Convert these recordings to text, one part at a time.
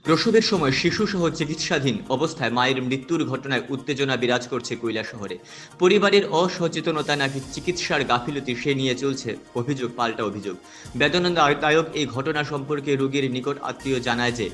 প্রসবের সময় শিশুসহ চিকিৎসাধীন অবস্থায় মায়ের মৃত্যুর ঘটনায় উত্তেজনা বিরাজ করছে কৈলাসহরে। পরিবারের অসচেতনতা নাকি চিকিৎসার গাফিলতি সে নিয়ে চলছে অভিযোগ পাল্টা অভিযোগ। বেদনাদায়ক এই ঘটনা সম্পর্কে রোগীর নিকট আত্মীয় জানায় যে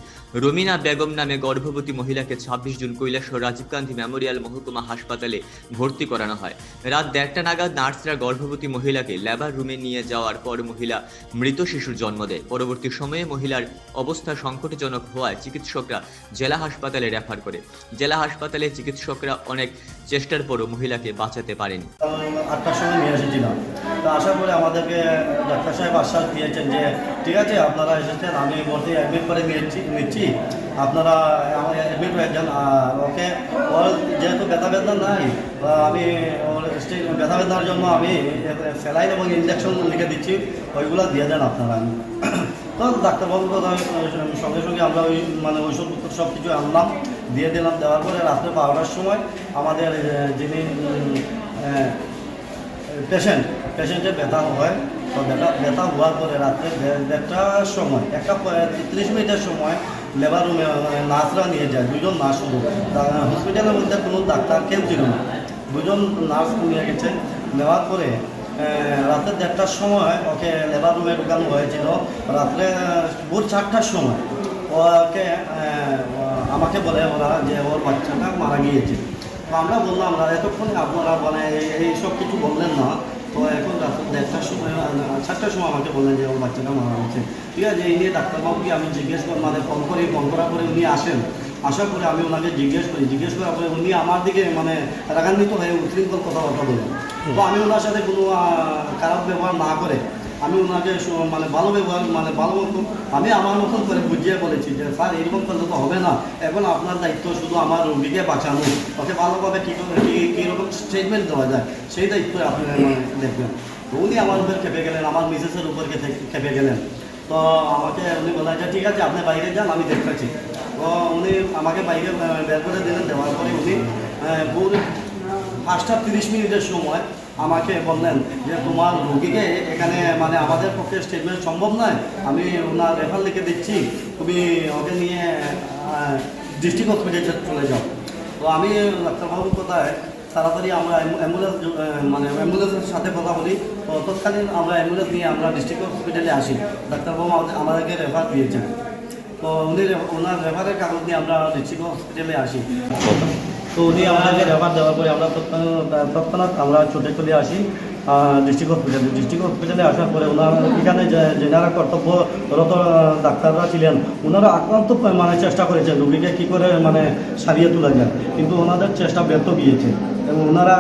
রমিনা বেগম নামে গর্ভবতী মহিলাকে ২৬ জুন কৈলাসহর রাজীব গান্ধী মেমোরিয়াল মহকুমা হাসপাতালে ভর্তি করানো হয়। রাত ১:৩০ নাগাদ নার্সরা গর্ভবতী মহিলাকে লেবার রুমে নিয়ে যাওয়ার পর মহিলা মৃত শিশুর জন্ম দেয়। পরবর্তী সময়ে মহিলার অবস্থা সংকটজনক হওয়ায় চিকিৎসকরা জেলা হাসপাতালে রেফার করে। জেলা হাসপাতালে চিকিৎসকরা অনেক চেষ্টার পরও মহিলাকে বাঁচাতে পারেনি। ৮টার সময় নিয়ে এসেছিলাম, তো আসার পরে আমাদেরকে ডাক্তার সাহেব আশ্বাস দিয়েছেন যে ঠিক আছে আপনারা এসেছেন, আমি বলতে অ্যাডমিট করে নিচ্ছি, আপনারা অ্যাডমিট হয়ে যান। আর ওকে ওর যেহেতু ব্যথা বেদনা নাই, আমি ওর ব্যথা বেদনার জন্য আমি স্যালাইন এবং ইঞ্জেকশন লিখে দিচ্ছি, ওইগুলো দিয়ে দেন আপনারা। তো ডাক্তারবাবু তো সঙ্গে সঙ্গে আমরা ওষুধ সব কিছু আনলাম, দিয়ে দিলাম। দেওয়ার পরে রাত্রে 12টার সময় আমাদের যিনি পেশেন্টের ব্যথা হয়, তো ব্যথা হওয়ার পরে রাত্রে 1:30টার সময় 1:30 মিনিটের সময় লেবার রুমে নার্সরা নিয়ে যায়। 2জন নার্স শুধু, হসপিটালের মধ্যে কোনো ডাক্তার কেউ ছিল না, 2জন নার্স নিয়ে গেছে। নেওয়ার পরে রাত্রে 1:30টার সময় ওকে লেবার রুমে ঢুকানো হয়েছিল। রাত্রে ভোর 4টার সময় ওকে আমাকে বলে ওরা যে ওর বাচ্চাটা মারা গিয়েছে। তো আমরা বললাম না এতক্ষণে আপনারা এইসব কিছু বললেন না। তো এখন রাত্রে 1:30টার সময় 4টার সময় আমাকে বললেন যে ওর বাচ্চাটা মারা গেছে। ঠিক আছে, এই নিয়ে ডাক্তারবাবুকে আমি জিজ্ঞেস ফোন করার পরে উনি আসেন। আসার পরে আমি ওনাকে জিজ্ঞেস করার পরে উনি আমার দিকে রাগান্বিত হয়ে উচ্ছৃঙ্খল কথাবার্তা বলেন। তো আমি ওনার সাথে কোনো খারাপ ব্যবহার না করে আমি ওনাকে ভালো ব্যবহার ভালো মতো আমি আমার মতন করে বুঝিয়ে বলেছি যে স্যার এরকম করলে তো হবে না, এখন আপনার দায়িত্ব শুধু আমার রোগীকে বাঁচানো, ওকে ভালোভাবে কীরকম স্টেটমেন্ট দেওয়া যায় সেই দায়িত্ব আপনি দেখবেন। তো উনি আমার উপর খেপে গেলেন, আমার মিসেসের উপর খেপে গেলেন। তো আমাকে উনি বললেন যে ঠিক আছে আপনি বাইরে যান, আমি দেখতেছি। তো উনি আমাকে বাইরে বের করে দিলেন। দেওয়ার পরে উনি পুরো 5:30 মিনিটের সময় আমাকে বললেন যে তোমার রোগীকে এখানে আমাদের পক্ষে স্টেটমেন্ট সম্ভব নয়, আমি ওনার রেফার লিখে দিচ্ছি, তুমি ওকে নিয়ে ডিস্ট্রিক্ট হসপিটালে চলে যাও। তো আমি ডাক্তারবাবুর কথায় তাড়াতাড়ি আমরা অ্যাম্বুলেন্সের সাথে কথা বলি। তো তৎকালীন আমরা অ্যাম্বুলেন্স নিয়ে আমরা ডিস্ট্রিক্ট হসপিটালে আসি। ডাক্তারবাবু আমাদেরকে রেফার দিয়েছেন। তো উনি ওনার রেফারের কাগজ নিয়ে আমরা ডিস্ট্রিক্ট হসপিটালে আসি। তো উনি আমাদেরকে রেফার দেওয়ার পরে আমরা তৎক্ষণাৎ আমরা ছুটে চলে আসি ডিস্ট্রিক্ট হসপিটালে আসার পরে ওনারা এখানে যেনারা কর্তব্যরত ডাক্তাররা ছিলেন ওনারা আক্রান্ত চেষ্টা করেছেন রোগীকে কী করে সারিয়ে তোলা যায়, কিন্তু ওনাদের চেষ্টা ব্যর্থ গিয়েছে। এবং ওনারা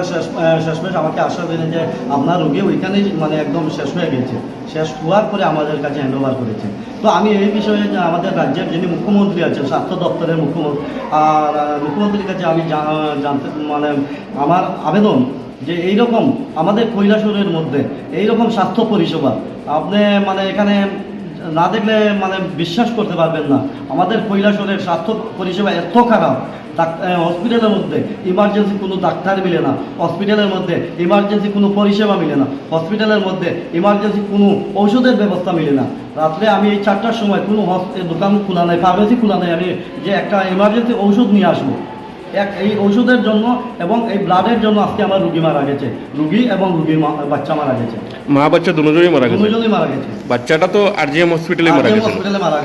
শেষমেশ আমাকে আশ্বাস দিলেন যে আপনার রোগী ওইখানেই একদম শেষ হয়ে গেছে, শেষ হওয়ার পরে আমাদের কাছে হ্যান্ড ওভার করেছে। তো আমি এই বিষয়ে আমাদের রাজ্যের যিনি মুখ্যমন্ত্রী আছেন, স্বাস্থ্য দপ্তরের মুখ্যমন্ত্রী, আর মুখ্যমন্ত্রীর কাছে আমি জানতে আমার আবেদন যে এইরকম আমাদের কৈলাসহরের মধ্যে এইরকম স্বাস্থ্য পরিষেবা আপনি এখানে না দেখলে বিশ্বাস করতে পারবেন না। আমাদের কৈলাসহরের স্বাস্থ্য পরিষেবা এত খারাপ, হসপিটালের মধ্যে ইমার্জেন্সি কোনো ডাক্তার মিলে না, হসপিটালের মধ্যে ইমার্জেন্সি কোনো পরিষেবা মিলে না, হসপিটালের মধ্যে ইমার্জেন্সি কোনো ঔষধের ব্যবস্থা মিলে না। রাত্রে আমি এই 4টার সময় কোনো দোকান খোলা নেই, ফার্মেসি খোলা নেই, আমি যে একটা ইমার্জেন্সি ঔষধ নিয়ে আসবো এই ঔষধের জন্য এবং এই ব্লাডের জন্য আজকে আমার রুগী মারা গেছে, রুগী এবং রুগীর বাচ্চা মারা গেছে, মা বাচ্চা দুজনেই মারা গেছে। বাচ্চাটা তো আরজিএম হসপিটালে মারা গেছে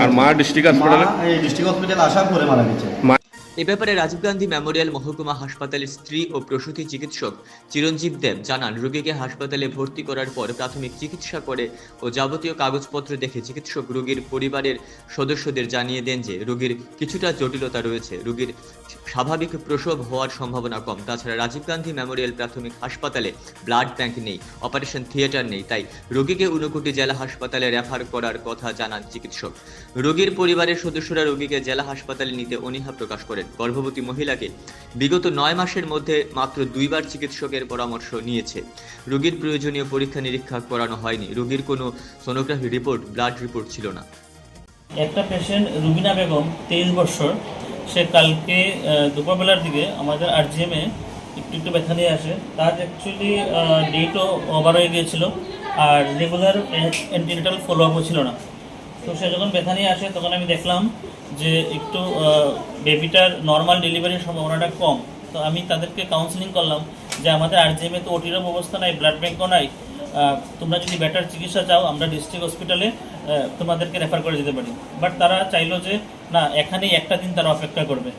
আর মা ডিস্ট্রিক্ট হসপিটালে আসার পরে মারা গেছে। এ ব্যাপারে রাজীব গান্ধী মেমোরিয়াল মহকুমা হাসপাতালের স্ত্রী ও প্রসূতি চিকিৎসক চিরঞ্জীব দেব জানান, রোগীকে হাসপাতালে ভর্তি করার পর প্রাথমিক চিকিৎসা করে ও যাবতীয় কাগজপত্র দেখে চিকিৎসক রোগীর পরিবারের সদস্যদের জানিয়ে দেন যে রোগীর কিছুটা জটিলতা রয়েছে, রোগীর স্বাভাবিক প্রসব হওয়ার সম্ভাবনা কম। তাছাড়া রাজীব গান্ধী মেমোরিয়াল প্রাথমিক হাসপাতালে ব্লাড ব্যাংক নেই, অপারেশন থিয়েটার নেই, তাই রোগীকে ঊনকোটি জেলা হাসপাতালে রেফার করার কথা জানান চিকিৎসক। রোগীর পরিবারের সদস্যরা রোগীকে জেলা হাসপাতালে নিতে অনীহা প্রকাশ করেন। গর্ভবতী মহিলাকে বিগত 9 মাসের মধ্যে মাত্র 2 বার চিকিৎসকের পরামর্শ নিয়েছে। রোগীর প্রয়োজনীয় পরীক্ষা নিরীক্ষা করানো হয়নি, রোগীর কোনো সোনোগ্রাফি রিপোর্ট, ব্লাড রিপোর্ট ছিল না। একটা পেশেন্ট রুবিনা বেগম 23 বছর, সে কালকে দুপুরবেলার দিকে আমাদের আরজিএমে একটু ব্যথা নিয়ে আসে। তার অ্যাকচুয়ালি ডেটও ওভার হয়ে গিয়েছিল আর রেগুলার অ্যান্টিনেটাল ফলো আপও ছিল না। তো সে যখন ব্যথা নিয়ে আসে তখন আমি দেখলাম যে একটু বেবিটার নর্মাল ডেলিভারির সম্ভাবনাটা কম। তো আমি তাদেরকে কাউন্সিলিং করলাম যে আমাদের আরজিএমে তো ওটিরও ব্যবস্থা নাই, ব্লাড ব্যাঙ্কও নাই, তোমরা যদি বেটার চিকিৎসা চাও আমরা ডিস্ট্রিক্ট হসপিটালে তোমাদেরকে রেফার করে দিতে পারি। বাট তারা চাইলো যে না, এখানেই একটা দিন তারা অপেক্ষা করবে।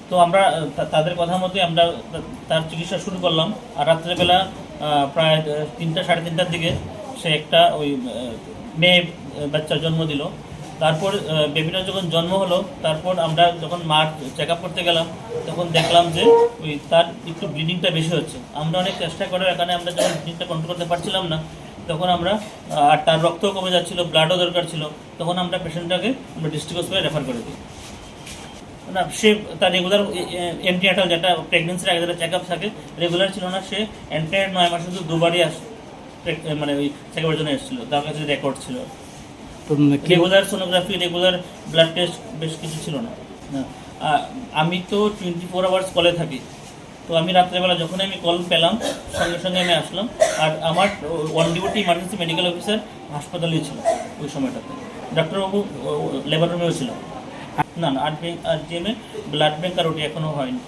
তো আমরা তাদের কথা মতোই আমরা তার চিকিৎসা শুরু করলাম। আর রাত্রেবেলা প্রায় 3টা সাড়ে 3টার দিকে সে একটা ওই মেয়ে বাচ্চার জন্ম দিল। তারপর বেবিটার যখন জন্ম হলো, তারপর আমরা যখন মার চেক আপ করতে গেলাম তখন দেখলাম যে ওই তার একটু ব্লিডিংটা বেশি হচ্ছে। আমরা অনেক চেষ্টা করে এখানে আমরা যখন ব্লিডিংটা কন্ট্রোল করতে পারছিলাম না, তখন আমরা আর তার রক্তও কমে যাচ্ছিলো, ব্লাডও দরকার ছিল, তখন আমরা পেশেন্টটাকে আমরা ডিস্ট্রিক্ট হসপিটালে রেফার করে দিই। না, সে তার রেগুলার এন্টিনাটাল যেটা প্রেগনেন্সির আগে যেটা চেক আপ থাকে রেগুলার ছিল না। সে এন্টায়ার 9 মাসে শুধু দুবারই মানে ওই চেক আপের জন্য এসেছিলো, তার কাছে রেকর্ড ছিল। Regular sonography, regular blood test বেশ কিছু ছিল না। আমি তো 24 আওয়ার্স কলে থাকি। তো আমি রাত্রেবেলা যখন আমি কল পেলাম সঙ্গে সঙ্গে আমি আসলাম। আর আমার on duty emergency medical officer হাসপাতালেই ছিল ওই সময়টাতে, ডাক্তারবাবু লেবার রুমেও ছিল। না, আরজিএমে ব্লাড ব্যাঙ্ক আর ওটি এখনও হয়নি।